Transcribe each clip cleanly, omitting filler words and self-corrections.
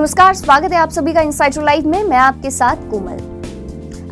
नमस्कार, स्वागत है आप सभी का इनसाइडर लाइव में। मैं आपके साथ कोमल।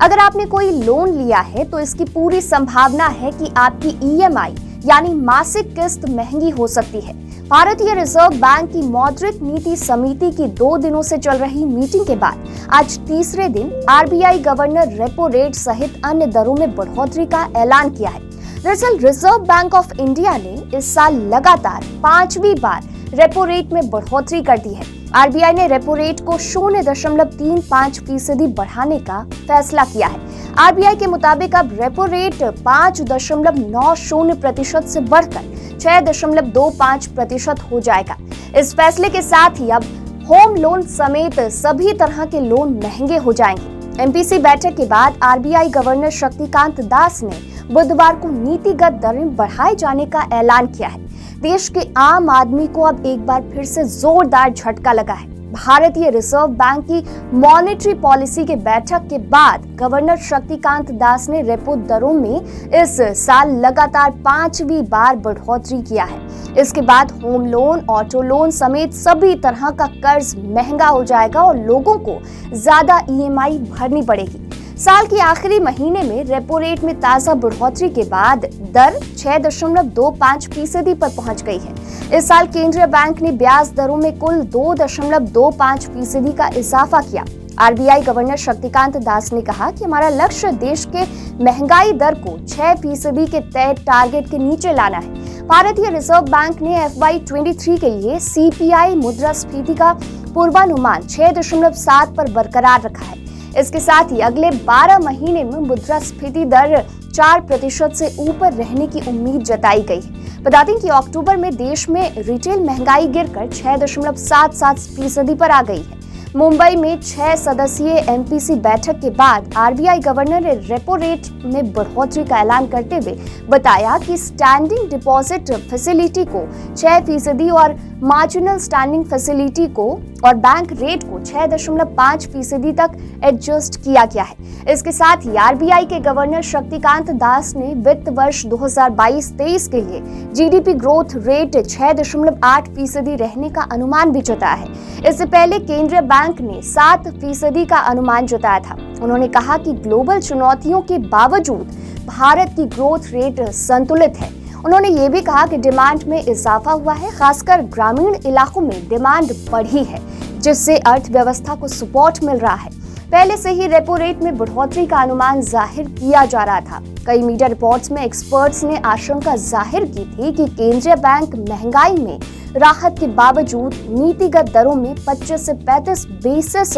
अगर आपने कोई लोन लिया है तो इसकी पूरी संभावना है कि आपकी ईएमआई यानी मासिक किस्त महंगी हो सकती है। भारतीय रिजर्व बैंक की मौद्रिक नीति समिति की 2 दिनों से चल रही मीटिंग के बाद आज तीसरे दिन आरबीआई गवर्नर रेपो रेट सहित अन्य दरों में बढ़ोतरी का ऐलान किया है। दरअसल रिजर्व बैंक ऑफ इंडिया ने इस साल लगातार 5वीं बार रेपो रेट में बढ़ोतरी कर दी है। आरबीआई ने रेपो रेट को 0.35% बढ़ाने का फैसला किया है। आरबीआई के मुताबिक अब रेपो रेट 5.90% से बढ़कर 6.25% हो जाएगा। इस फैसले के साथ ही अब होम लोन समेत सभी तरह के लोन महंगे हो जाएंगे। एमपीसी बैठक के बाद आरबीआई गवर्नर शक्तिकांत दास ने बुधवार को नीतिगत दरें बढ़ाए जाने का ऐलान किया है। देश के आम आदमी को अब एक बार फिर से जोरदार झटका लगा है। भारतीय रिजर्व बैंक की मॉनेटरी पॉलिसी के बैठक के बाद गवर्नर शक्तिकांत दास ने रेपो दरों में इस साल लगातार 5वीं बार बढ़ोतरी किया है। इसके बाद होम लोन, ऑटो लोन समेत सभी तरह का कर्ज महंगा हो जाएगा और लोगों को ज्यादा ईएमआई भरनी पड़ेगी। साल के आखिरी महीने में रेपो रेट में ताजा बढ़ोतरी के बाद दर 6.25% पर पहुंच गई है। इस साल केंद्रीय बैंक ने ब्याज दरों में कुल 2.25% का इजाफा किया। आरबीआई गवर्नर शक्तिकांत दास ने कहा कि हमारा लक्ष्य देश के महंगाई दर को 6% के तय टारगेट के नीचे लाना है। भारतीय रिजर्व बैंक ने FY23 के लिए सीपीआई मुद्रास्फीति का पूर्वानुमान 6.7 पर बरकरार रखा है। इसके साथ ही अगले 12 महीने में मुद्रास्फीति दर 4% से ऊपर रहने की उम्मीद जताई गई है। बता दें कि अक्टूबर में देश में रिटेल महंगाई गिरकर 6.77% पर आ गई है। मुंबई में 6 सदस्यीय एमपीसी बैठक के बाद आरबीआई गवर्नर ने रेपो रेट में बढ़ोतरी का ऐलान करते हुए बताया कि स्टैंडिंग डिपॉजिट फैसिलिटी को 6% और मार्जिनल स्टैंडिंग फैसिलिटी को और बैंक रेट को 6.5% तक एडजस्ट किया गया है। इसके साथ ही आरबीआई के गवर्नर शक्तिकांत दास ने वित्त वर्ष 2022-23 के लिए जीडीपी ग्रोथ रेट 6.8% रहने का अनुमान भी जताया है। इससे पहले केंद्रीय बैंक ने 7% का अनुमान जताया था। उन्होंने कहा कि ग्लोबल चुनौतियों के बावजूद भारत की ग्रोथ रेट संतुलित है। उन्होंने ये भी कहा कि डिमांड में इजाफा हुआ है, खासकर ग्रामीण इलाकों में डिमांड बढ़ी है, जिससे अर्थव्यवस्था को सपोर्ट मिल रहा है। पहले से ही रेपो रेट में बढ़ोतरी का अनुमान जाहिर किया जा रहा था। कई मीडिया रिपोर्ट्स में एक्सपर्ट्स ने आशंका जाहिर की थी कि केंद्रीय बैंक महंगाई में राहत के बावजूद नीतिगत दरों में 25 से 35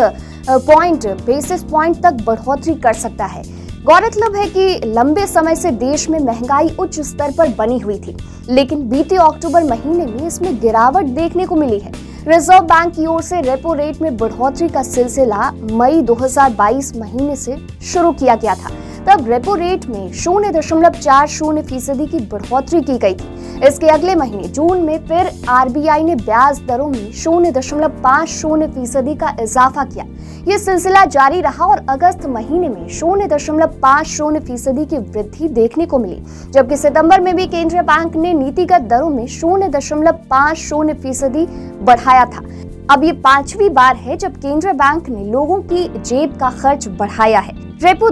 बेसिस पॉइंट तक बढ़ोतरी कर सकता है। गौरतलब है कि लंबे समय से देश में महंगाई उच्च स्तर पर बनी हुई थी, लेकिन बीते अक्टूबर महीने में इसमें गिरावट देखने को मिली है। रिजर्व बैंक की ओर से रेपो रेट में बढ़ोतरी का सिलसिला मई 2022 महीने से शुरू किया गया था। तब रेपो रेट में 0.40% की बढ़ोतरी की गई थी। इसके अगले महीने जून में फिर आरबीआई ने ब्याज दरों में 0.50% का इजाफा किया। ये सिलसिला जारी रहा और अगस्त महीने में 0.50% की वृद्धि देखने को मिली, जबकि सितंबर में भी केंद्रीय बैंक ने नीतिगत दरों में 0.50% बढ़ाया था। अब ये 5वीं बार है जब केंद्रीय बैंक ने लोगों की जेब का खर्च बढ़ाया है। रेपो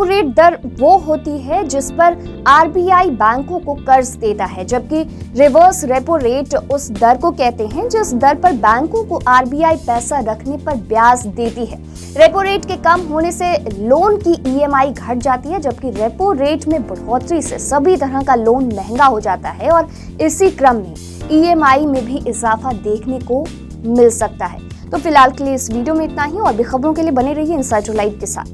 रेट दर वो होती है जिस पर आरबीआई बैंकों को कर्ज देता है, जबकि रिवर्स रेपो रेट उस दर को कहते हैं जिस दर पर बैंकों को आरबीआई पैसा रखने पर ब्याज देती है। रेपो रेट के कम होने से लोन की ईएमआई घट जाती है, जबकि रेपो रेट में बढ़ोतरी से सभी तरह का लोन महंगा हो जाता है और इसी क्रम में ईएमआई में भी इजाफा देखने को मिल सकता है। तो फिलहाल के लिए इस वीडियो में इतना ही और भी खबरों के लिए बने रहिए इनसाइडर लाइव के साथ।